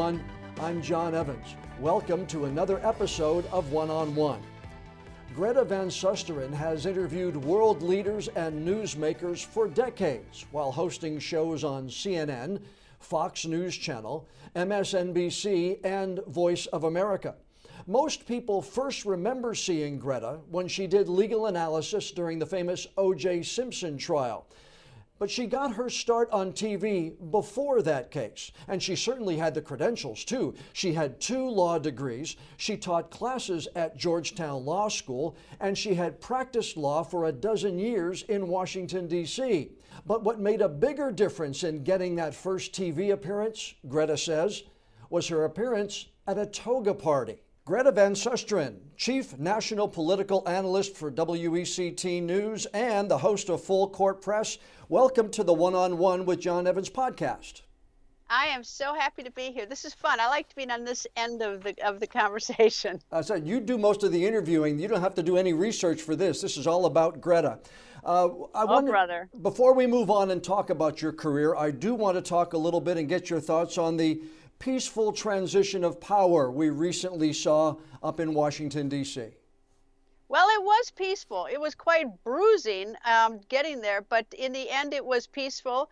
everyone. I'm John Evans. Welcome to another episode of One-on-One. Greta Van Susteren has interviewed world leaders and newsmakers for decades while hosting shows on CNN, Fox News Channel, MSNBC, and Voice of America. Most people first remember seeing Greta when she did legal analysis during the famous O.J. Simpson trial. But she got her start on TV before that case, and she certainly had the credentials too. She had 2 law degrees, she taught classes at Georgetown Law School, and she had practiced law for 12 years in Washington, D.C. But what made a bigger difference in getting that first TV appearance, Greta says, was her appearance at a toga party. Greta Van Susteren, Chief National Political Analyst for WECT News and the host of Full Court Press, welcome to the One-on-One with John Evans podcast. I am so happy to be here. This is fun. I like to be on this end of the conversation. I said you do most of the interviewing. You don't have to do any research for this. This is all about Greta. Brother. Before we move on and talk about your career, I do want to talk a little bit and get your thoughts on the peaceful transition of power we recently saw up in Washington, D.C. Well, it was peaceful. It was quite bruising getting there, but in the end, it was peaceful.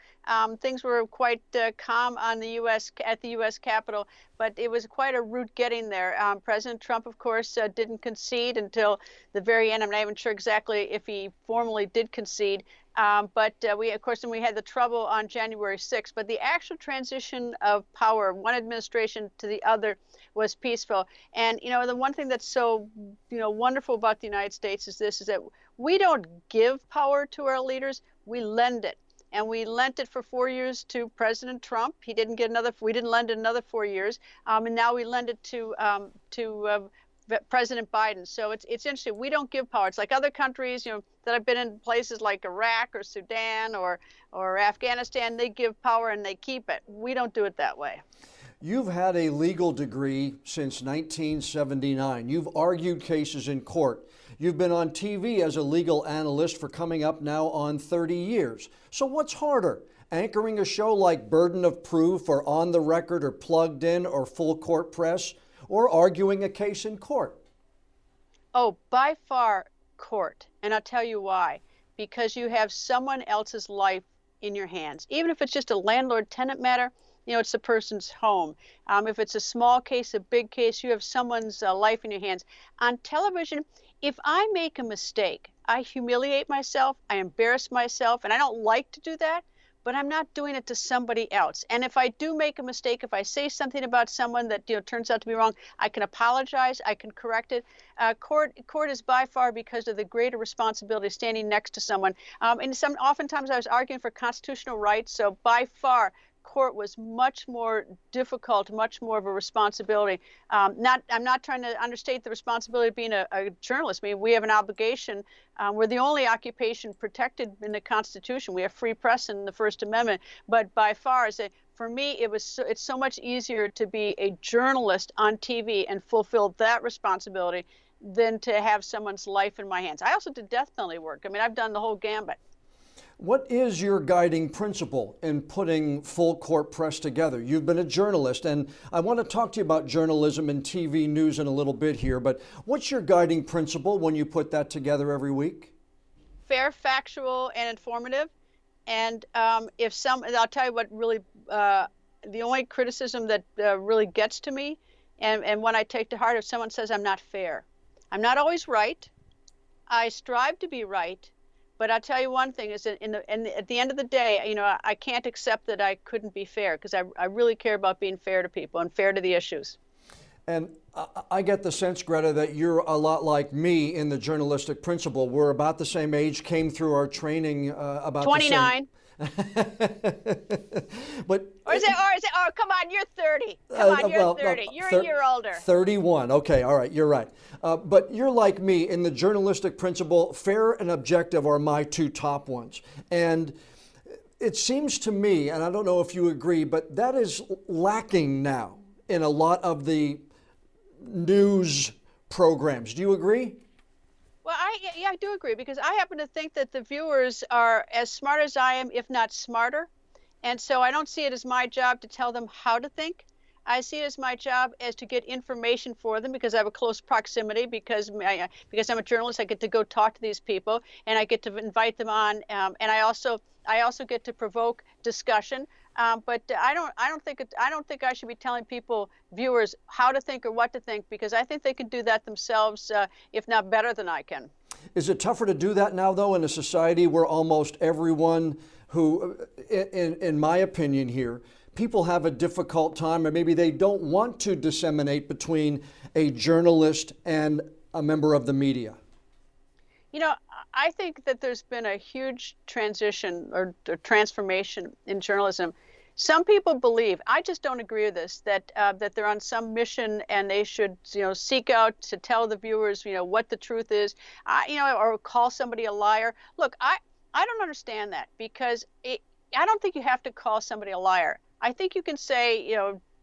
Things were quite calm on the at the U.S. Capitol, but it was quite a route getting there. President Trump, of course, didn't concede until the very end. I'm not even sure exactly if he formally did concede. But we had the trouble on January 6th. But the actual transition of power, one administration to the other, was peaceful. And, the one thing that's so, wonderful about the United States is that we don't give power to our leaders, we lend it. And we lent it for 4 years to President Trump. We didn't lend it another 4 years. And now we lend it to President Biden. So it's interesting. We don't give power. It's like other countries, that have been in places like Iraq or Sudan or Afghanistan. They give power and they keep it. We don't do it that way. You've had a legal degree since 1979. You've argued cases in court. You've been on TV as a legal analyst for coming up now on 30 years. So what's harder, anchoring a show like Burden of Proof or On the Record or Plugged In or Full Court Press, or arguing a case in court? Oh, by far court. And I'll tell you why. Because you have someone else's life in your hands. Even if it's just a landlord-tenant matter, it's the person's home. If it's a small case, a big case, you have someone's life in your hands. On television, if I make a mistake, I humiliate myself, I embarrass myself, and I don't like to do that, but I'm not doing it to somebody else. And if I do make a mistake, if I say something about someone that turns out to be wrong, I can apologize, I can correct it. Court is by far because of the greater responsibility of standing next to someone. Oftentimes I was arguing for constitutional rights, so by far court was much more difficult, much more of a responsibility. I'm not trying to understate the responsibility of being a journalist. I mean, we have an obligation. We're the only occupation protected in the Constitution. We have free press in the First Amendment. But by far, for me, it's so much easier to be a journalist on TV and fulfill that responsibility than to have someone's life in my hands. I also did death penalty work. I mean, I've done the whole gambit. What is your guiding principle in putting Full Court Press together? You've been a journalist, and I want to talk to you about journalism and TV news in a little bit here, but what's your guiding principle when you put that together every week? Fair, factual, and informative. And I'll tell you what really, the only criticism that really gets to me, and when I take to heart, if someone says I'm not fair. I'm not always right. I strive to be right. But I'll tell you one thing is that at the end of the day, I can't accept that I couldn't be fair because I really care about being fair to people and fair to the issues. And I get the sense, Greta, that you're a lot like me in the journalistic principle. We're about the same age, came through our training about 29. But oh, come on, you're 30. Come on, you're 30. You're a year older. 31. Okay, all right, you're right. But you're like me in the journalistic principle. Fair and objective are my 2 top ones. And it seems to me, and I don't know if you agree, but that is lacking now in a lot of the news programs. Do you agree? Well, I do agree, because I happen to think that the viewers are as smart as I am, if not smarter. And so I don't see it as my job to tell them how to think. I see it as my job as to get information for them because I have a close proximity, because I'm a journalist. I get to go talk to these people, and I get to invite them on, and I also get to provoke discussion. But I don't think I should be telling viewers, how to think or what to think, because I think they can do that themselves, if not better than I can. Is it tougher to do that now, though, in a society where almost everyone who, in my opinion here, people have a difficult time, or maybe they don't want to disseminate between a journalist and a member of the media? You know, I think that there's been a huge transition or transformation in journalism. Some people believe, I just don't agree with this, that they're on some mission and they should, seek out to tell the viewers, what the truth is, or call somebody a liar. Look, I don't understand that, because I don't think you have to call somebody a liar. I think you can say,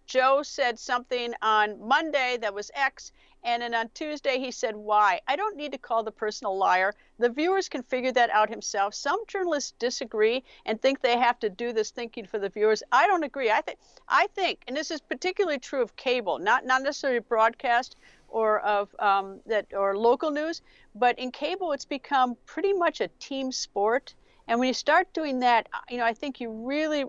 Joe said something on Monday that was X, and then on Tuesday he said Y. I don't need to call the person a liar. The viewers can figure that out himself. Some journalists disagree and think they have to do this thinking for the viewers. I don't agree. I think, and this is particularly true of cable, not necessarily broadcast or of or local news, but in cable it's become pretty much a team sport. And when you start doing that, I think you really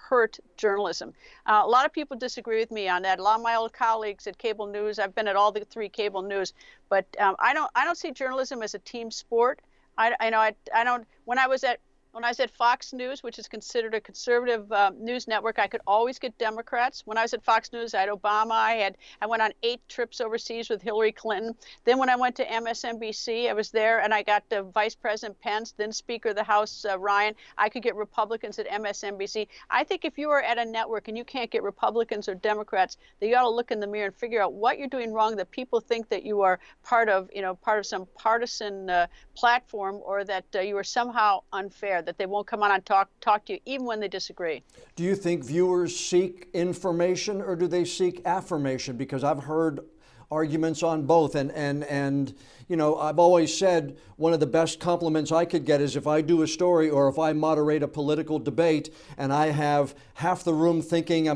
hurt journalism. A lot of people disagree with me on that. A lot of my old colleagues at cable news, I've been at all the 3 cable news, but I don't see journalism as a team sport. I don't. When I was at Fox News, which is considered a conservative news network, I could always get Democrats. When I was at Fox News, I had Obama. I went on 8 trips overseas with Hillary Clinton. Then when I went to MSNBC, I was there and I got Vice President Pence, then Speaker of the House Ryan. I could get Republicans at MSNBC. I think if you are at a network and you can't get Republicans or Democrats, then you ought to look in the mirror and figure out what you're doing wrong, that people think that you are part of some partisan platform, or that you are somehow unfair, that they won't come on and talk to you even when they disagree. Do you think viewers seek information, or do they seek affirmation? Because I've heard arguments on both, and I've always said one of the best compliments I could get is if I do a story or if I moderate a political debate and I have half the room thinking or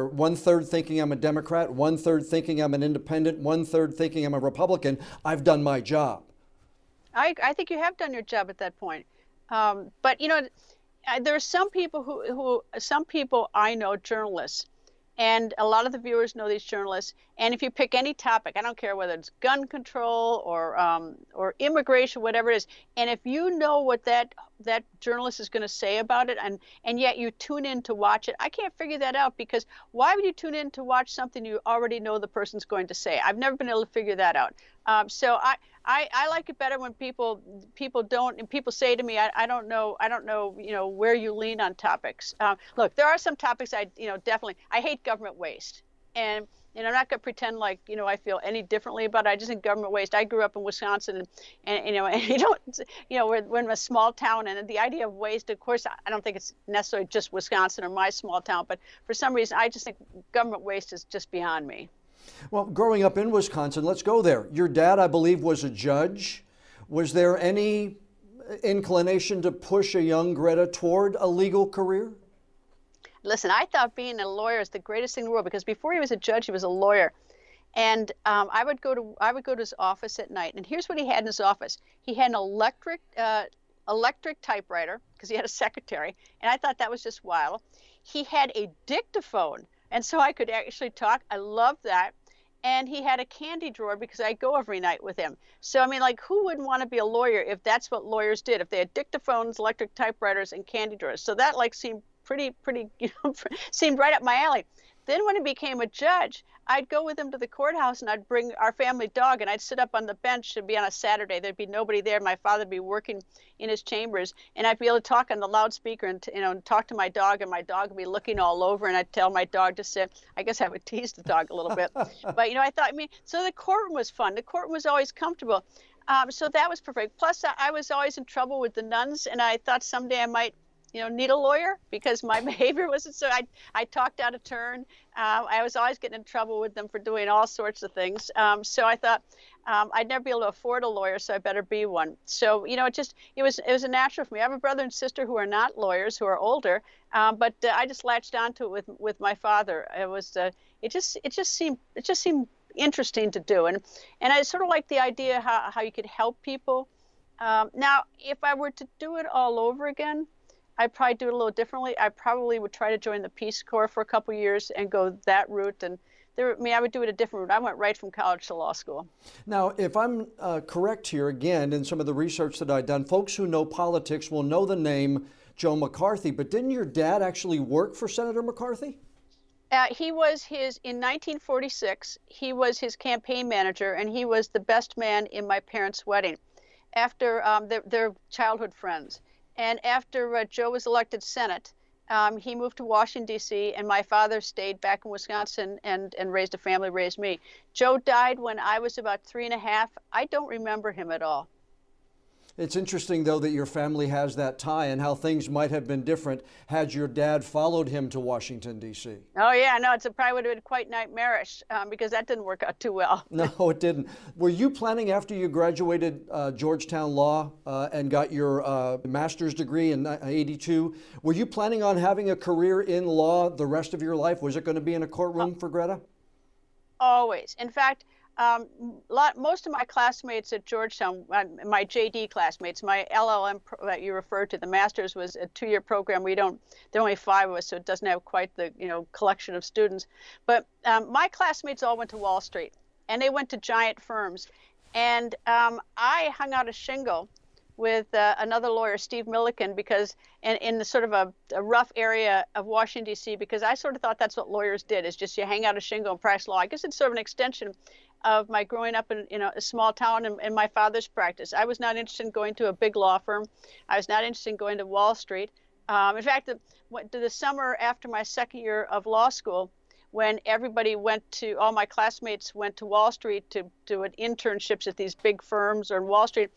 1/3 thinking I'm a Democrat, 1/3 thinking I'm an independent, 1/3 thinking I'm a Republican, I've done my job. I think you have done your job at that point. But there are some people some people I know, journalists, and a lot of the viewers know these journalists. And if you pick any topic, I don't care whether it's gun control or immigration, whatever it is, and if you know what that journalist is going to say about it, and yet you tune in to watch it, I can't figure that out, because why would you tune in to watch something you already know the person's going to say? I've never been able to figure that out. So I like it better when people don't, and people say to me, I don't know, where you lean on topics. Look, there are some topics definitely, I hate government waste, and I'm not going to pretend like I feel any differently about it. I just think government waste. I grew up in Wisconsin, and we're in a small town, and the idea of waste, of course, I don't think it's necessarily just Wisconsin or my small town, but for some reason I just think government waste is just beyond me. Well, growing up in Wisconsin, let's go there. Your dad, I believe, was a judge. Was there any inclination to push a young Greta toward a legal career? Listen, I thought being a lawyer is the greatest thing in the world, because before he was a judge, he was a lawyer. And I would go to his office at night, and here's what he had in his office. He had an electric typewriter, because he had a secretary, and I thought that was just wild. He had a dictaphone, and so I could actually talk. I loved that. And he had a candy drawer, because I go every night with him. So, who wouldn't want to be a lawyer if that's what lawyers did, if they had dictaphones, electric typewriters, and candy drawers? So that seemed pretty, seemed right up my alley. Then when he became a judge, I'd go with him to the courthouse, and I'd bring our family dog, and I'd sit up on the bench. It'd be on a Saturday. There'd be nobody there. My father would be working in his chambers, and I'd be able to talk on the loudspeaker and talk to my dog, and my dog would be looking all over, and I'd tell my dog to sit. I guess I would tease the dog a little bit. But, I thought, so the courtroom was fun. The courtroom was always comfortable. So that was perfect. Plus, I was always in trouble with the nuns, and I thought someday I might need a lawyer because my behavior wasn't so. I talked out of turn. I was always getting in trouble with them for doing all sorts of things. So I thought I'd never be able to afford a lawyer, so I better be one. So it was a natural for me. I have a brother and sister who are not lawyers, who are older, but I just latched onto it with my father. It just seemed interesting to do, and I sort of like the idea how you could help people. Now, if I were to do it all over again, I'd probably do it a little differently. I probably would try to join the Peace Corps for a couple of years and go that route. And I would do it a different route. I went right from college to law school. Now, if I'm correct here, again, in some of the research that I've done, folks who know politics will know the name Joe McCarthy. But didn't your dad actually work for Senator McCarthy? He was in 1946, he was his campaign manager, and he was the best man in my parents' wedding after their childhood friends. And after Joe was elected Senate, he moved to Washington, D.C., and my father stayed back in Wisconsin and raised a family, raised me. Joe died when I was about 3.5. I don't remember him at all. It's interesting, though, that your family has that tie and how things might have been different had your dad followed him to Washington, D.C. Oh, yeah, no, it probably would have been quite nightmarish because that didn't work out too well. No, it didn't. Were you planning after you graduated Georgetown Law and got your master's degree in '82, were you planning on having a career in law the rest of your life? Was it going to be in a courtroom for Greta? Always. In fact, most of my classmates at Georgetown, my JD classmates, my LLM that you referred to, the master's was a 2-year program. There are only 5 of us, so it doesn't have quite the collection of students. But my classmates all went to Wall Street, and they went to giant firms. And I hung out a shingle with another lawyer, Steve Milliken, because in the sort of a rough area of Washington, D.C., because I sort of thought that's what lawyers did, is just you hang out a shingle and practice law. I guess it's sort of an extension of my growing up in a small town and my father's practice. I was not interested in going to a big law firm. I was not interested in going to Wall Street. In fact, the summer after my second year of law school, when all my classmates went to Wall Street to do internships at these big firms or in Wall Street,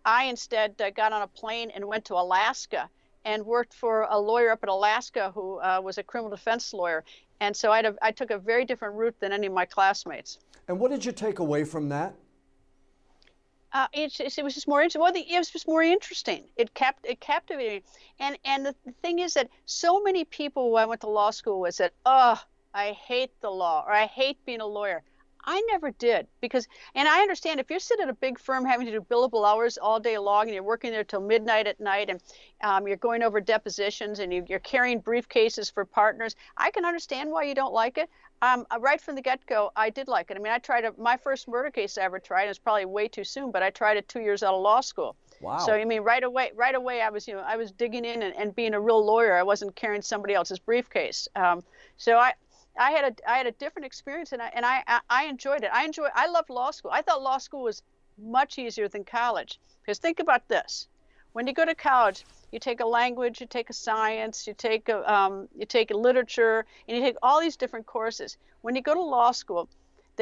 I instead got on a plane and went to Alaska and worked for a lawyer up in Alaska who was a criminal defense lawyer. And so I took a very different route than any of my classmates. And what did you take away from that? It was just more interesting. Well, it was just more interesting. It captivated me. And the thing is that so many people who I went to law with would said, "Oh, I hate the law," or "I hate being a lawyer." I never did and I understand if you're sitting at a big firm having to do billable hours all day long and you're working there till midnight at night and you're going over depositions and you're carrying briefcases for partners, I can understand why you don't like it. Right from the get-go, I did like it. I mean, my first murder case I ever tried, it was probably way too soon, but I tried it 2 years out of law school. Wow. So I mean, right away, I was digging in and being a real lawyer. I wasn't carrying somebody else's briefcase. So I had a different experience, and I enjoyed it. I loved law school. I thought law school was much easier than college. Because think about this: when you go to college, you take a language, you take a science, you take a literature, and you take all these different courses. When you go to law school,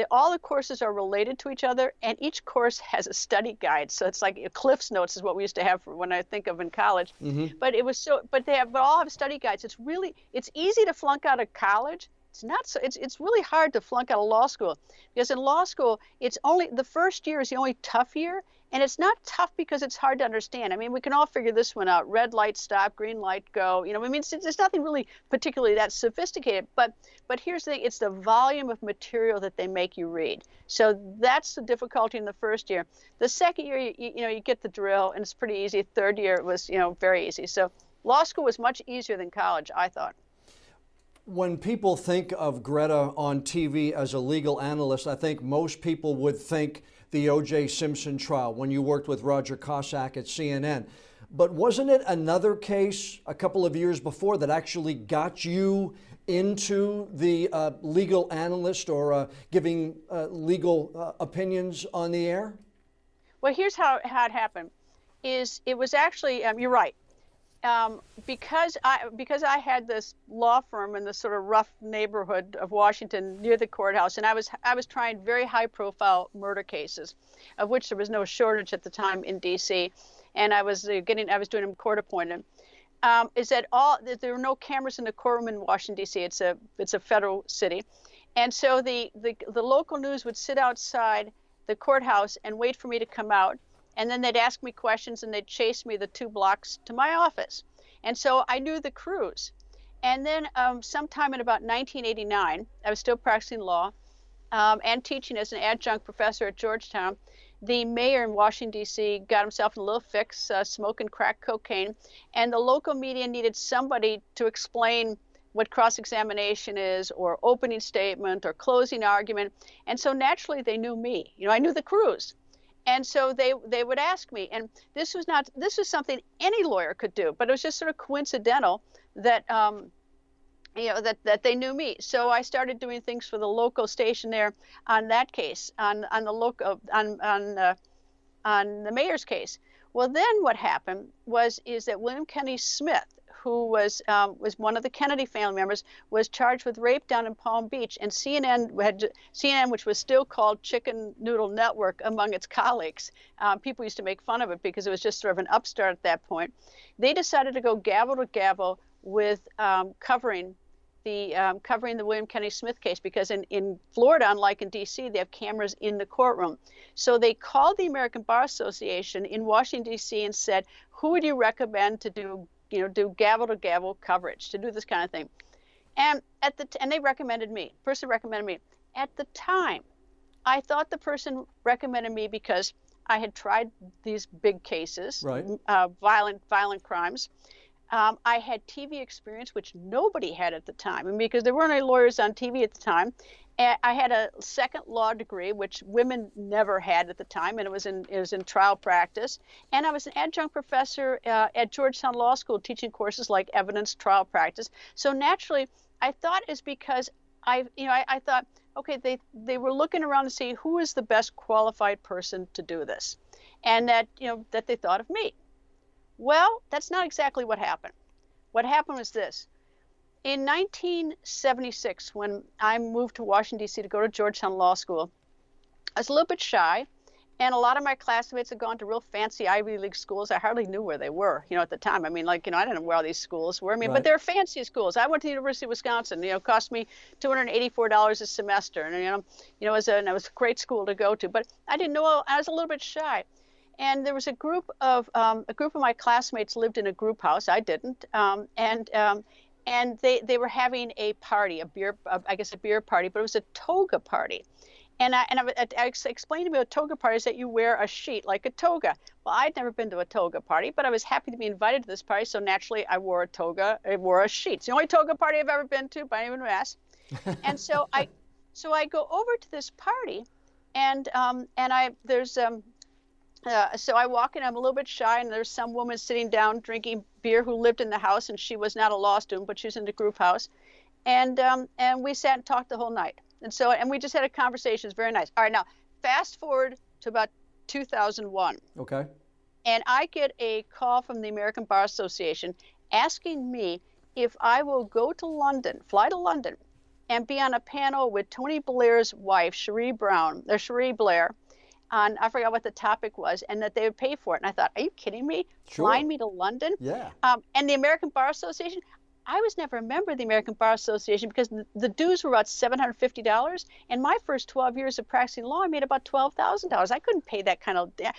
all the courses are related to each other, and each course has a study guide. So it's like Cliff's Notes is what we used to have when I think of in college. Mm-hmm. But they all have study guides. It's easy to flunk out of college. It's not so. It's really hard to flunk out of law school because in law school, it's only the first year is the only tough year, and it's not tough because it's hard to understand. I mean, we can all figure this one out: red light, stop; green light, go. I mean, it's nothing really particularly that sophisticated. But here's the thing: it's the volume of material that they make you read. So that's the difficulty in the first year. The second year, you get the drill, and it's pretty easy. Third year, it was very easy. So law school was much easier than college, I thought. When people think of Greta on TV as a legal analyst, I think most people would think the O.J. Simpson trial when you worked with Roger Cossack at CNN. But wasn't it another case a couple of years before that actually got you into the legal analyst or giving legal opinions on the air? Well, here's how it happened. It was actually, you're right. Because I had this law firm in this sort of rough neighborhood of Washington near the courthouse, and I was trying very high-profile murder cases, of which there was no shortage at the time in D.C. And I was doing them court-appointed. is that there were no cameras in the courtroom in Washington, D.C. It's a federal city. And so the local news would sit outside the courthouse and wait for me to come out. And then they'd ask me questions and they'd chase me the 2 blocks to my office. And so I knew the crews. And then sometime in about 1989, I was still practicing law and teaching as an adjunct professor at Georgetown. The mayor in Washington, D.C. got himself in a little fix, smoking crack cocaine. And the local media needed somebody to explain what cross-examination is, or opening statement, or closing argument. And so naturally they knew me. I knew the crews. And so they would ask me, and this was something any lawyer could do, but it was just sort of coincidental that that they knew me. So I started doing things for the local station there on that case, on the mayor's case. Well, then what happened is that William Kenny Smith, who was one of the Kennedy family members, was charged with rape down in Palm Beach, and CNN, which was still called Chicken Noodle Network among its colleagues, people used to make fun of it because it was just sort of an upstart at that point. They decided to go gavel to gavel with covering the William Kenny Smith case, because in Florida, unlike in D.C., they have cameras in the courtroom. So they called the American Bar Association in Washington, D.C. and said, who would you recommend to do gavel to gavel coverage, to do this kind of thing? And they recommended me. Person recommended me. At the time, I thought the person recommended me because I had tried these big cases, right. Violent crimes. I had TV experience, which nobody had at the time, and because there weren't any lawyers on TV at the time. I had a second law degree, which women never had at the time, and it was in trial practice. And I was an adjunct professor at Georgetown Law School, teaching courses like evidence trial practice. So naturally, I thought it's because I thought, okay, they were looking around to see who is the best qualified person to do this, and that they thought of me. Well, that's not exactly what happened. What happened was this. In 1976, when I moved to Washington, D.C. to go to Georgetown Law School, I was a little bit shy, and a lot of my classmates had gone to real fancy Ivy League schools. I hardly knew where they were, at the time. I mean, I didn't know where all these schools were. Right. But they're fancy schools. I went to the University of Wisconsin. It cost me $284 a semester, and it was a great school to go to. But I didn't know. I was a little bit shy. And there was a group of my classmates lived in a group house. I didn't, and they were having a party, a beer party, but it was a toga party. And I explained to me a toga party is that you wear a sheet like a toga. Well, I'd never been to a toga party, but I was happy to be invited to this party, so naturally I wore a toga. I wore a sheet. It's the only toga party I've ever been to, by anyone who asks. And so I go over to this party, so I walk in, I'm a little bit shy, and there's some woman sitting down drinking beer who lived in the house, and she was not a law student, but she was in the group house. And we sat and talked the whole night. And we just had a conversation. It's very nice. All right, now, fast forward to about 2001. Okay. And I get a call from the American Bar Association asking me if I will fly to London, and be on a panel with Tony Blair's wife, Cherie Blair, on, I forgot what the topic was, and that they would pay for it. And I thought, are you kidding me? Sure. Flying me to London? Yeah. And the American Bar Association, I was never a member of the American Bar Association because the dues were about $750. And my first 12 years of practicing law, I made about $12,000. I couldn't pay that kind of, it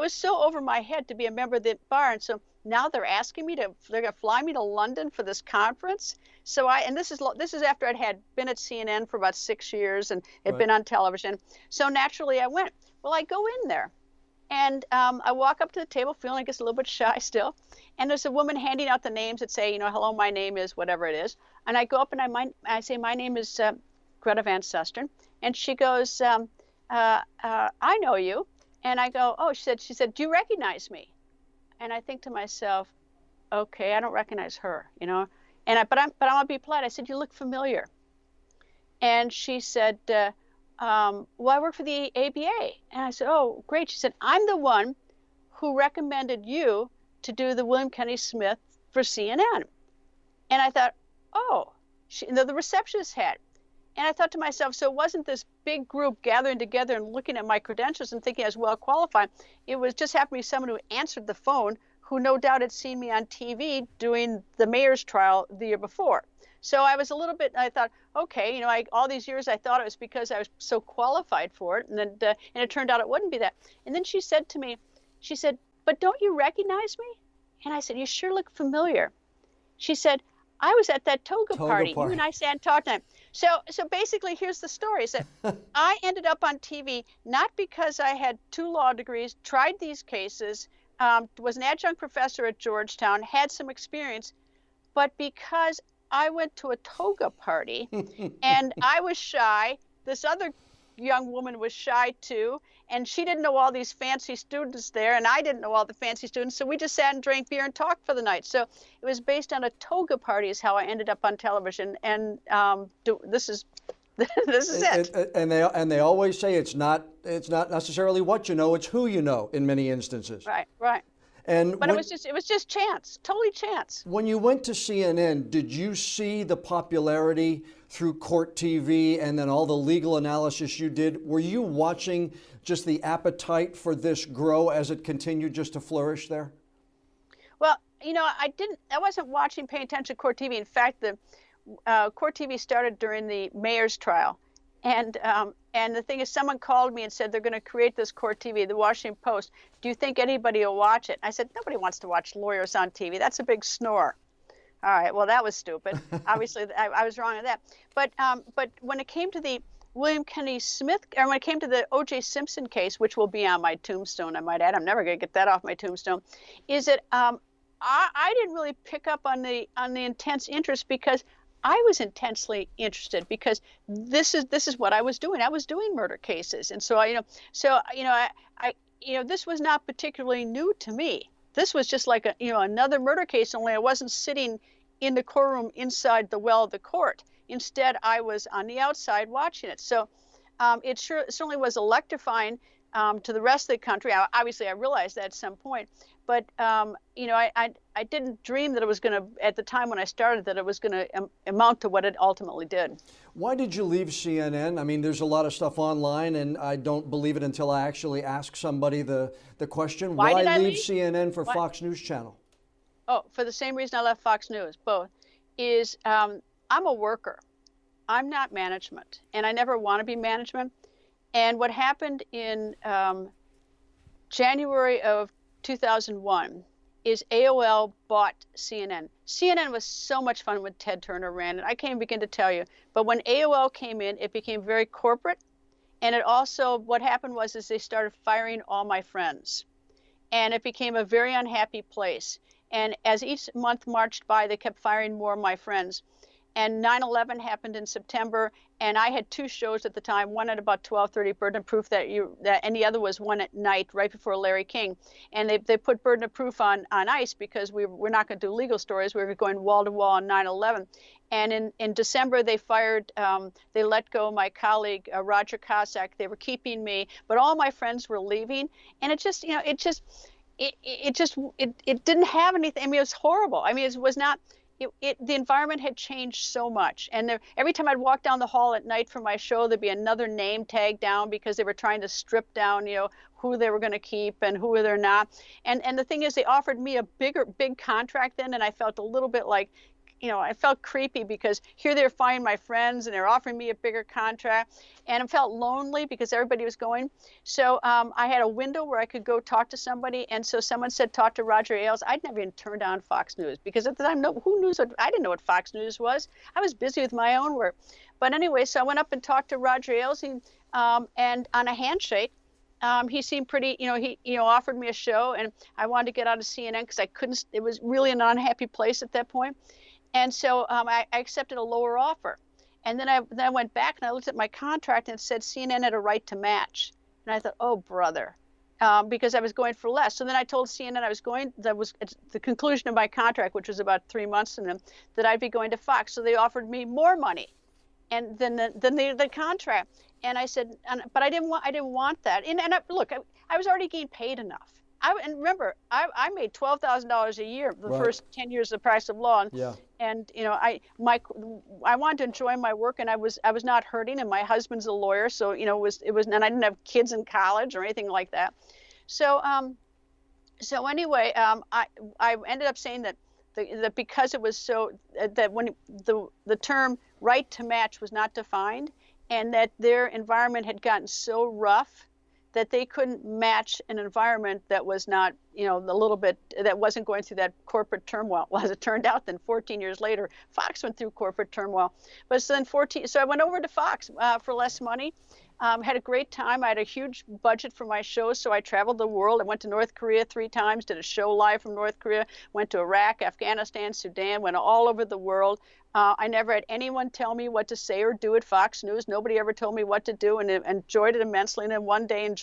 was so over my head to be a member of the bar. And so now they're asking me they're going to fly me to London for this conference. So this is after I'd been at CNN for about 6 years and had been on television. So naturally I went. Well, I go in there, and I walk up to the table feeling, I guess, a little bit shy still. And there's a woman handing out the names that say, hello, my name is whatever it is. And I go up and I say, my name is Greta Van Susteren. And she goes, I know you. And I go, oh, she said, do you recognize me? And I think to myself, okay, I don't recognize her, but I'm gonna be polite. I said, you look familiar. And she said, well, I work for the ABA. And I said, oh, great. She said, I'm the one who recommended you to do the William Kenny Smith for CNN. And I thought, oh, the receptionist had. And I thought to myself, so it wasn't this big group gathering together and looking at my credentials and thinking I was well qualified. It was just happened to be someone who answered the phone who no doubt had seen me on TV doing the mayor's trial the year before. So I was a little bit, I thought, okay, you know, all these years I thought it was because I was so qualified for it, and it turned out it wouldn't be that. And then she said to me, she said, "But don't you recognize me?" And I said, "You sure look familiar." She said, "I was at that toga party. You and I sat and talked time." So basically, here's the story: is that I ended up on TV not because I had 2 law degrees, tried these cases, was an adjunct professor at Georgetown, had some experience, but because I went to a toga party and I was shy. This other young woman was shy too, and she didn't know all these fancy students there, and I didn't know all the fancy students, so we just sat and drank beer and talked for the night. So it was based on a toga party is how I ended up on television, and this is this is it. And they always say it's not necessarily what you know, it's who you know in many instances. Right. But it was just chance, totally chance. When you went to CNN, did you see the popularity through Court TV and then all the legal analysis you did? Were you watching just the appetite for this grow as it continued just to flourish there? Well, you know, I wasn't paying attention to Court TV. In fact, the Court TV started during the mayor's trial. And the thing is, someone called me and said they're going to create this Court TV, the Washington Post. Do you think anybody will watch it? I said, nobody wants to watch lawyers on TV. That's a big snore. All right, well, that was stupid. Obviously, I was wrong on that. But when it came to the William Kennedy Smith, or when it came to the O.J. Simpson case, which will be on my tombstone, I might add, I'm never going to get that off my tombstone, is that I didn't really pick up on the intense interest because I was intensely interested because this is what I was doing. I was doing murder cases, and so this was not particularly new to me. This was just like another murder case, only I wasn't sitting in the courtroom inside the well of the court. Instead, I was on the outside watching it. So it certainly was electrifying to the rest of the country. Obviously, I realized that at some point. But, I didn't dream that it was going to, at the time when I started, that it was going to amount to what it ultimately did. Why did you leave CNN? I mean, there's a lot of stuff online, and I don't believe it until I actually ask somebody the question. Why did I leave CNN for Fox News Channel? Oh, for the same reason I left Fox News, both, is I'm a worker. I'm not management, and I never want to be management. And what happened in January of 2001 is AOL bought CNN. CNN was so much fun when Ted Turner ran it. I can't even begin to tell you. But when AOL came in, it became very corporate. And it also, what happened was they started firing all my friends. And it became a very unhappy place. And as each month marched by, they kept firing more of my friends. And 9/11 happened in September, and I had 2 shows at the time, one at about 12:30, Burden of Proof, and the other was one at night, right before Larry King. And they put Burden of Proof on ice because we're not going to do legal stories. We were going wall to wall on 9/11. And in December, they let go my colleague, Roger Cossack. They were keeping me, but all my friends were leaving. And it didn't have anything. I mean, it was horrible. I mean, it was not. The environment had changed so much, and every time I'd walk down the hall at night for my show, there'd be another name tag down because they were trying to strip down, who they were going to keep and who they're not. And the thing is, they offered me a big contract then, and I felt a little bit like, I felt creepy because here they're finding my friends and they're offering me a bigger contract, and I felt lonely because everybody was going. So I had a window where I could go talk to somebody, and so someone said, talk to Roger Ailes. I'd never even turned on Fox News because at the time, I didn't know what Fox News was. I was busy with my own work. But anyway, so I went up and talked to Roger Ailes, and on a handshake, he seemed pretty, he offered me a show, and I wanted to get out of CNN because I couldn't. It was really an unhappy place at that point. And so I accepted a lower offer. And then I went back and I looked at my contract and it said CNN had a right to match. And I thought, oh, brother, because I was going for less. So then I told CNN that was at the conclusion of my contract, which was about 3 months from them, that I'd be going to Fox. So they offered me more money and than the contract. And I said, but I didn't want that. And look, I was already getting paid enough. And remember, I made $12,000 a year the first 10 years of practice of law, and I wanted to enjoy my work, and I was not hurting, and my husband's a lawyer, so it was, and I didn't have kids in college or anything like that, so So anyway, I ended up saying that that because it was so that when the term right to match was not defined, and that their environment had gotten so rough that they couldn't match an environment that was not, a little bit, that wasn't going through that corporate turmoil. Well, as it turned out, then 14 years later, Fox went through corporate turmoil. But so then so I went over to Fox for less money. Had a great time. I had a huge budget for my shows, so I traveled the world. I went to North Korea 3 times, did a show live from North Korea, went to Iraq, Afghanistan, Sudan, went all over the world. I never had anyone tell me what to say or do at Fox News. Nobody ever told me what to do, and enjoyed it immensely. And then one day in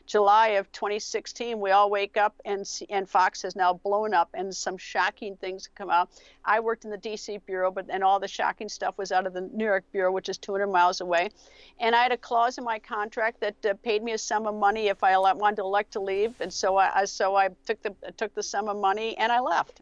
July of 2016, we all wake up and Fox has now blown up, and some shocking things come out. I worked in the D.C. bureau, and all the shocking stuff was out of the New York bureau, which is 200 miles away. And I had a clause in my contract that paid me a sum of money if I wanted to elect to leave. And so I took the sum of money and I left.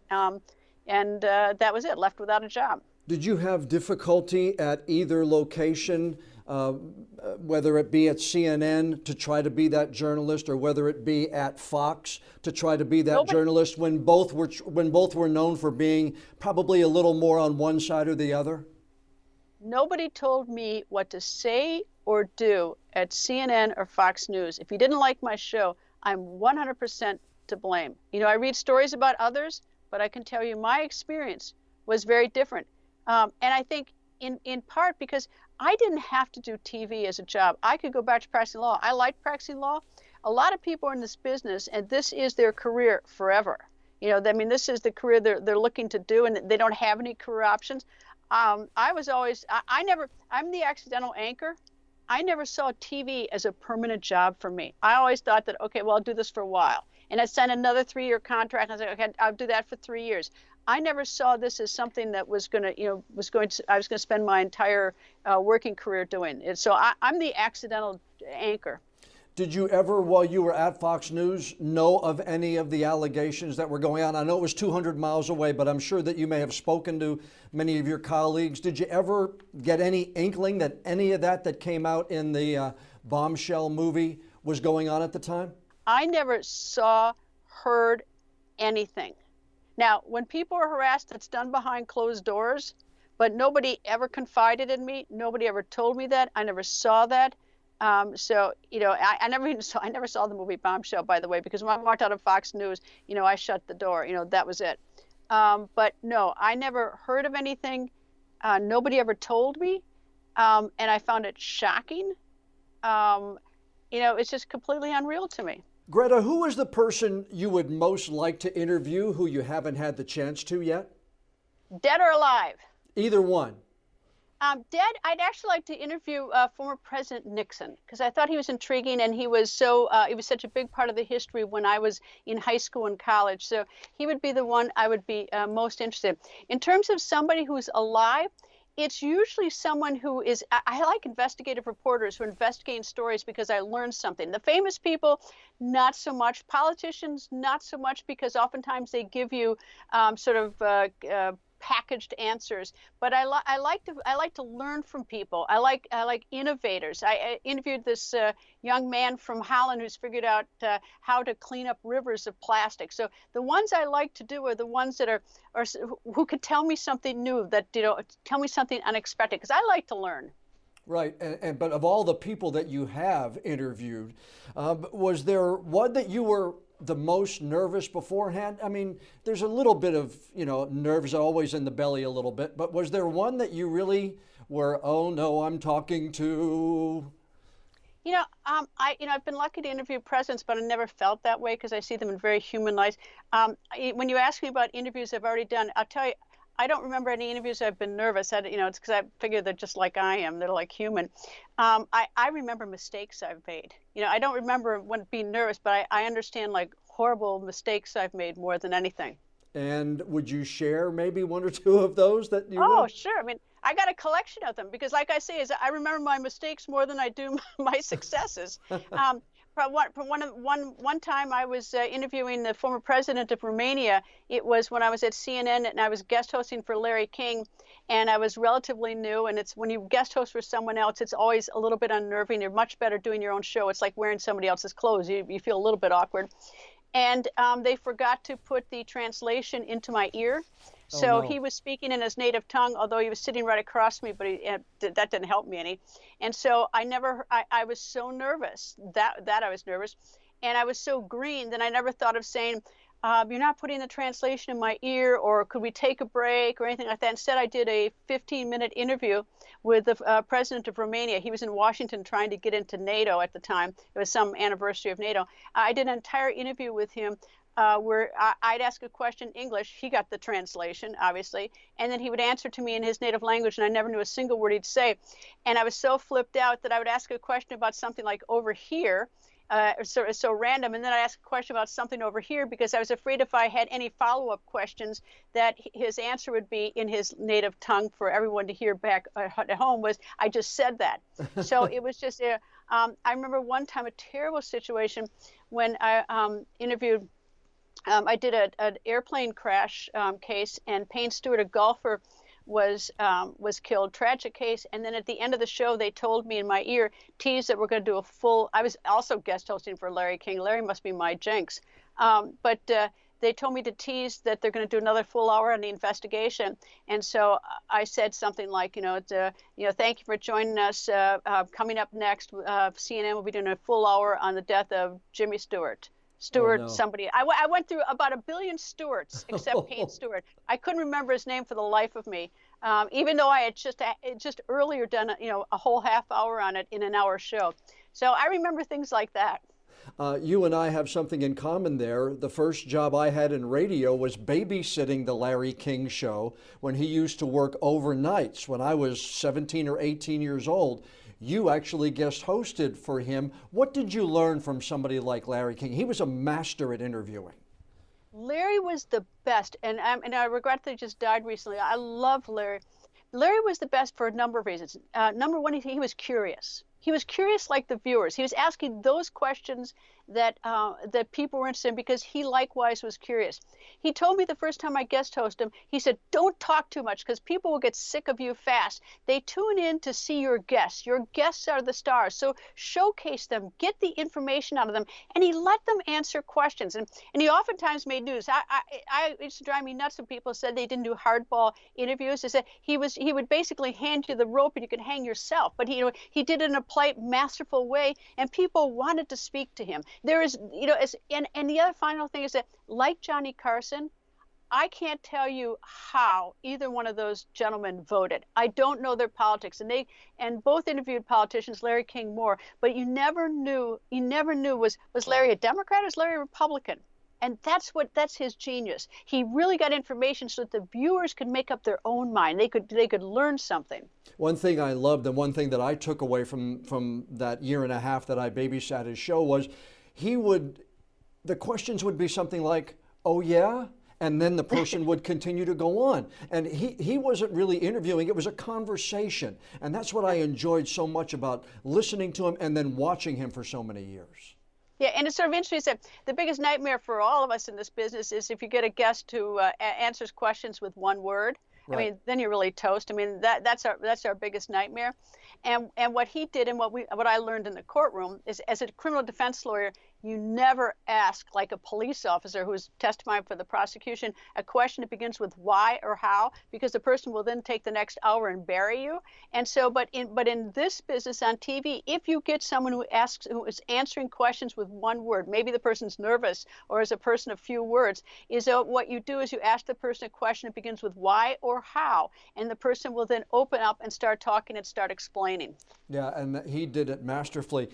And that was it. Left without a job. Did you have difficulty at either location, whether it be at CNN to try to be that journalist, or whether it be at Fox to try to be that journalist, when both were known for being probably a little more on one side or the other? Nobody told me what to say or do at CNN or Fox News. If you didn't like my show, I'm 100% to blame. I read stories about others, but I can tell you my experience was very different. And I think in part because I didn't have to do TV as a job. I could go back to practicing law. I like practicing law. A lot of people are in this business, and this is their career forever. This is the career they're looking to do, and they don't have any career options. I'm the accidental anchor. I never saw TV as a permanent job for me. I always thought that, okay, well, I'll do this for a while. And I signed another 3-year contract, and I said, okay, I'll do that for 3 years. I never saw this as something that I was going to spend my entire working career doing it. So I'm the accidental anchor. Did you ever, while you were at Fox News, know of any of the allegations that were going on? I know it was 200 miles away, but I'm sure that you may have spoken to many of your colleagues. Did you ever get any inkling that any of that came out in the Bombshell movie was going on at the time? I never saw, heard anything. Now, when people are harassed, it's done behind closed doors, but nobody ever confided in me. Nobody ever told me that. I never saw that. I never saw the movie Bombshell, by the way, because when I walked out of Fox News, I shut the door. That was it. But no, I never heard of anything. Nobody ever told me, and I found it shocking. It's just completely unreal to me. Greta, who is the person you would most like to interview who you haven't had the chance to yet? Dead or alive? Either one. Dead, I'd actually like to interview former President Nixon, because I thought he was intriguing, and he was such a big part of the history when I was in high school and college. So he would be the one I would be most interested in. In terms of somebody who's alive, it's usually someone who is, I like investigative reporters who are investigating stories because I learned something. The famous people, not so much. Politicians, not so much, because oftentimes they give you packaged answers. But I like to learn from people. I like innovators. I interviewed this young man from Holland who's figured out how to clean up rivers of plastic. So the ones I like to do are the ones that are who could tell me something new, that tell me something unexpected, because I like to learn. Right, but of all the people that you have interviewed, was there one that you were the most nervous beforehand? I mean, there's a little bit of, nerves always in the belly a little bit, but was there one that you really were, oh no, I'm talking to? I've been lucky to interview presidents, but I never felt that way because I see them in very human lights. When you ask me about interviews I've already done, I'll tell you, I don't remember any interviews I've been nervous. It's because I figure they're just like I am. They're like human. I remember mistakes I've made. I don't remember when being nervous, but I understand like horrible mistakes I've made more than anything. And would you share maybe one or two of those that you? Oh, sure. I mean, I got a collection of them because, like I say, I remember my mistakes more than I do my successes. One time I was interviewing the former president of Romania. It was when I was at CNN and I was guest hosting for Larry King, and I was relatively new. And it's when you guest host for someone else, it's always a little bit unnerving. You're much better doing your own show. It's like wearing somebody else's clothes. You feel a little bit awkward. and they forgot to put the translation into my ear. Oh, So no. he was speaking in his native tongue, although he was sitting right across me, but that didn't help me any. And so I was so nervous that I was nervous, and I was so green that I never thought of saying, you're not putting the translation in my ear, or could we take a break or anything like that. Instead, I did a 15-minute interview with the president of Romania. He was in Washington trying to get into NATO at the time. It was some anniversary of NATO. I did an entire interview with him where I'd ask a question in English. He got the translation, obviously, and then he would answer to me in his native language, and I never knew a single word he'd say. And I was so flipped out that I would ask a question about something like over here, so random, and then I'd ask a question about something over here because I was afraid if I had any follow-up questions that his answer would be in his native tongue for everyone to hear back at home was, I just said that. So it was just, I remember one time a terrible situation when I interviewed, I did an airplane crash case, and Payne Stewart, a golfer, was killed, tragic case. And then at the end of the show, they told me in my ear, teased that we're going to do a full, I was also guest hosting for Larry King. Larry must be my jinx. But they told me to tease that they're going to do another full hour on the investigation. And so I said something like, thank you for joining us. Coming up next, CNN will be doing a full hour on the death of Jimmy Stewart. Stewart, Oh, no. somebody. I went through about 1 billion Stewarts except Payne Stewart. I couldn't remember his name for the life of me, even though I had just earlier done a whole half hour on it in an hour show. So I remember things like that. You and I have something in common there. The first job I had in radio was babysitting the Larry King show when he used to work overnights when I was 17 or 18 years old. You actually guest hosted for him. What did you learn from somebody like Larry King? He was a master at interviewing. Larry was the best, and I regret that he just died recently. I love Larry. Larry was the best for a number of reasons. Number one, he was curious. He was curious like the viewers. He was asking those questions that people were interested in because he likewise was curious. He told me the first time I guest hosted him, he said, don't talk too much because people will get sick of you fast. They tune in to see your guests. Your guests are the stars. So showcase them, get the information out of them. And he let them answer questions. And he oftentimes made news. It used to drive me nuts when people said they didn't do hardball interviews. They said he would basically hand you the rope and you could hang yourself. But he did it in a polite, masterful way, and people wanted to speak to him. There is, and the other final thing is that, like Johnny Carson, I can't tell you how either one of those gentlemen voted. I don't know their politics, and both interviewed politicians, Larry King more, but you never knew was Larry a Democrat or was Larry a Republican? And that's his genius. He really got information so that the viewers could make up their own mind. They could learn something. One thing I loved and one thing that I took away from that year and a half that I babysat his show was the questions would be something like, oh yeah? And then the person would continue to go on. And he wasn't really interviewing, it was a conversation. And that's what I enjoyed so much about listening to him and then watching him for so many years. Yeah, and it's sort of interesting that the biggest nightmare for all of us in this business is if you get a guest who answers questions with one word. Right. I mean, then you're really toast. I mean, that's our biggest nightmare. And what he did and what I learned in the courtroom is, as a criminal defense lawyer, you never ask, like a police officer who's testifying for the prosecution, a question that begins with why or how, because the person will then take the next hour and bury you. And so, but in this business on TV, if you get someone who is answering questions with one word, maybe the person's nervous or is a person of few words, what you do is you ask the person a question that begins with why or how, and the person will then open up and start talking and start explaining. Yeah, and he did it masterfully.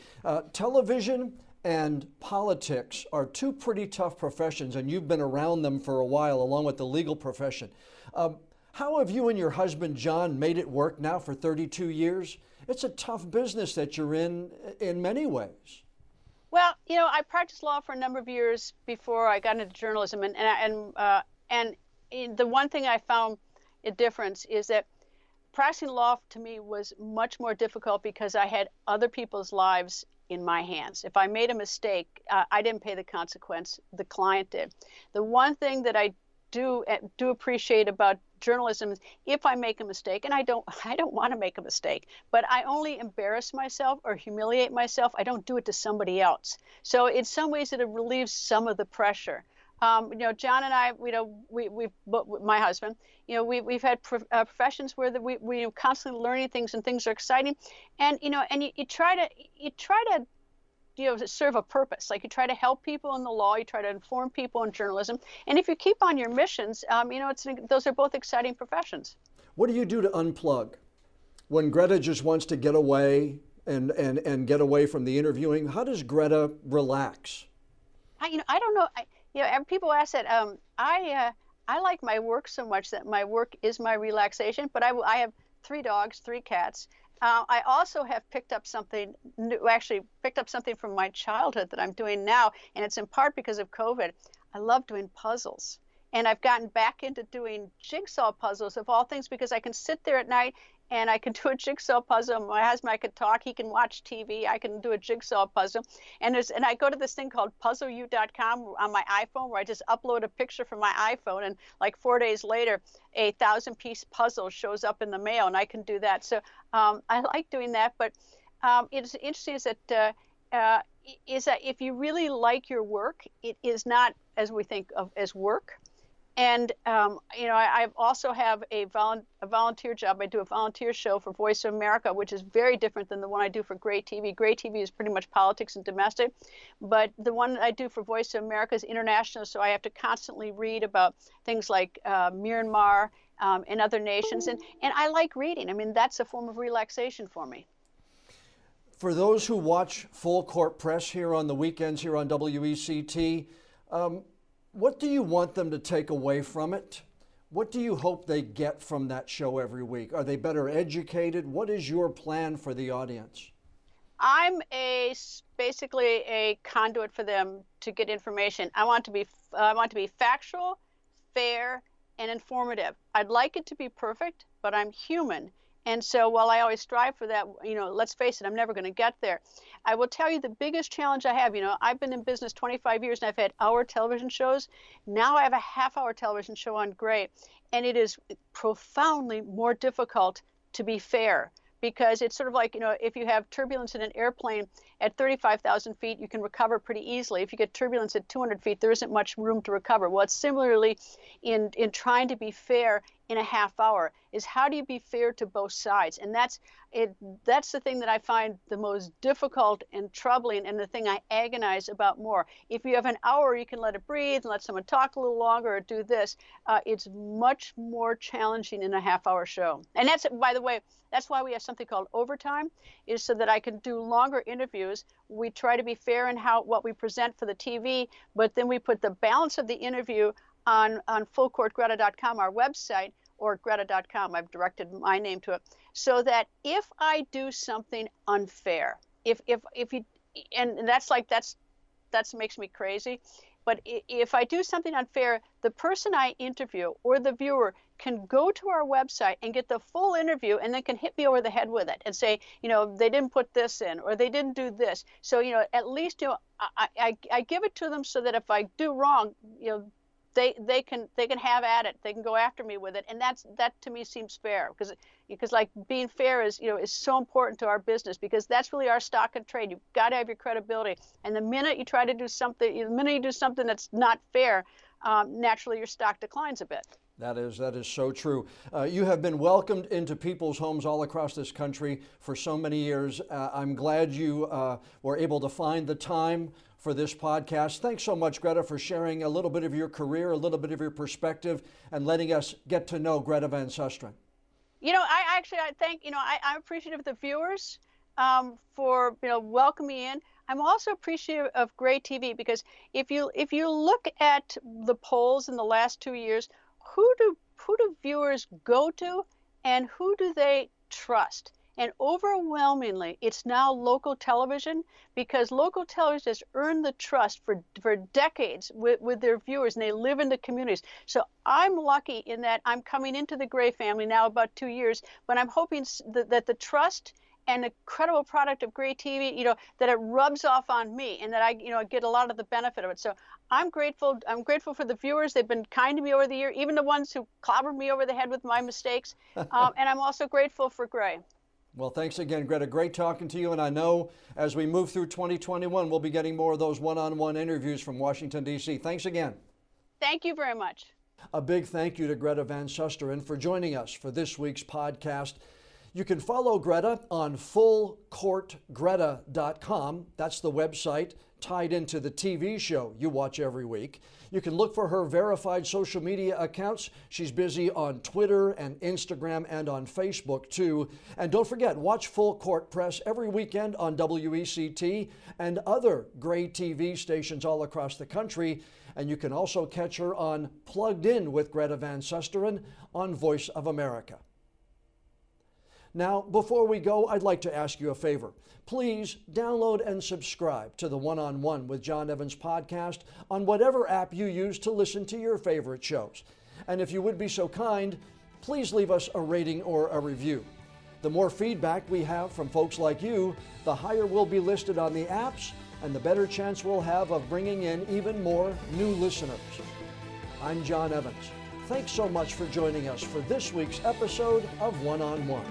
Television and politics are two pretty tough professions, and you've been around them for a while, along with the legal profession. How have you and your husband, John, made it work now for 32 years? It's a tough business that you're in many ways. Well, I practiced law for a number of years before I got into journalism, and the one thing I found a difference is that practicing law to me was much more difficult because I had other people's lives in my hands. If I made a mistake, I didn't pay the consequence, the client did. The one thing that I do appreciate about journalism, if I make a mistake, and I don't want to make a mistake, but I only embarrass myself or humiliate myself. I don't do it to somebody else. So in some ways it relieves some of the pressure. John and I, my husband, we've had professions where we constantly learning things and things are exciting, and you try to serve a purpose. Like you try to help people in the law, you try to inform people in journalism, and if you keep on your missions, those are both exciting professions. What do you do to unplug when Greta just wants to get away and get away from the interviewing? How does Greta relax? I don't know. People ask that. I like my work so much that my work is my relaxation. But I have 3 dogs, 3 cats. I also have picked up something new, actually picked up something from my childhood that I'm doing now, and it's in part because of COVID. I love doing puzzles. And I've gotten back into doing jigsaw puzzles of all things because I can sit there at night and I can do a jigsaw puzzle. My husband, I can talk, he can watch TV, I can do a jigsaw puzzle. And I go to this thing called puzzleu.com on my iPhone where I just upload a picture from my iPhone, and like 4 days later, a 1,000-piece puzzle shows up in the mail, and I can do that. So I like doing that. But it's interesting is that if you really like your work, it is not as we think of as work. And, I also have a volunteer job. I do a volunteer show for Voice of America, which is very different than the one I do for Great TV. Great TV is pretty much politics and domestic. But the one I do for Voice of America is international, so I have to constantly read about things like Myanmar and other nations. And I like reading. I mean, that's a form of relaxation for me. For those who watch Full Court Press here on the weekends here on WECT, what do you want them to take away from it? What do you hope they get from that show every week? Are they better educated? What is your plan for the audience? I'm basically a conduit for them to get information. I want to be factual, fair, and informative. I'd like it to be perfect, but I'm human. And so while I always strive for that, let's face it, I'm never going to get there. I will tell you the biggest challenge I have, I've been in business 25 years and I've had hour television shows. Now I have a half-hour television show on Gray, and it is profoundly more difficult to be fair. Because it's sort of like, if you have turbulence in an airplane at 35,000 feet, you can recover pretty easily. If you get turbulence at 200 feet, there isn't much room to recover. Well, it's similarly in trying to be fair in a half hour, is how do you be fair to both sides? And that's the thing that I find the most difficult and troubling, and the thing I agonize about more. If you have an hour, you can let it breathe and let someone talk a little longer or do this. It's much more challenging in a half-hour show. And that's, by the way, that's why we have something called overtime, is so that I can do longer interviews. We try to be fair in what we present for the TV, but then we put the balance of the interview on fullcourtgreta.com, our website, or greta.com. I've directed my name to it, so that if I do something unfair, if you, and that's makes me crazy. But if I do something unfair, the person I interview or the viewer can go to our website and get the full interview, and then can hit me over the head with it and say, they didn't put this in, or they didn't do this. So, at least, I give it to them so that if I do wrong, they can have at it. They can go after me with it, and that to me seems fair, because like being fair is so important to our business, because that's really our stock and trade. You've got to have your credibility, and the minute you try to do something, that's not fair, naturally your stock declines a bit. That is so true. You have been welcomed into people's homes all across this country for so many years. I'm glad you were able to find the time for this podcast. Thanks so much, Greta, for sharing a little bit of your career, a little bit of your perspective, and letting us get to know Greta Van Susteren. I'm appreciative of the viewers for welcoming me in. I'm also appreciative of Great TV, because if you look at the polls in the last 2 years, who do viewers go to, and who do they trust? And overwhelmingly, it's now local television, because local television has earned the trust for decades with their viewers, and they live in the communities. So I'm lucky in that I'm coming into the Gray family now about 2 years, but I'm hoping that the trust an incredible product of great TV, that it rubs off on me and that I get a lot of the benefit of it. So I'm grateful. I'm grateful for the viewers. They've been kind to me over the year, even the ones who clobbered me over the head with my mistakes. And I'm also grateful for Gray. Well, thanks again, Greta. Great talking to you. And I know as we move through 2021, we'll be getting more of those one-on-one interviews from Washington, D.C. Thanks again. Thank you very much. A big thank you to Greta Van Susteren for joining us for this week's podcast. You can follow Greta on fullcourtgreta.com. That's the website tied into the TV show you watch every week. You can look for her verified social media accounts. She's busy on Twitter and Instagram and on Facebook too. And don't forget, watch Full Court Press every weekend on WECT and other Gray TV stations all across the country. And you can also catch her on Plugged In with Greta Van Susteren on Voice of America. Now, before we go, I'd like to ask you a favor. Please download and subscribe to the One-on-One with John Evans podcast on whatever app you use to listen to your favorite shows. And if you would be so kind, please leave us a rating or a review. The more feedback we have from folks like you, the higher we'll be listed on the apps and the better chance we'll have of bringing in even more new listeners. I'm John Evans. Thanks so much for joining us for this week's episode of One-on-One.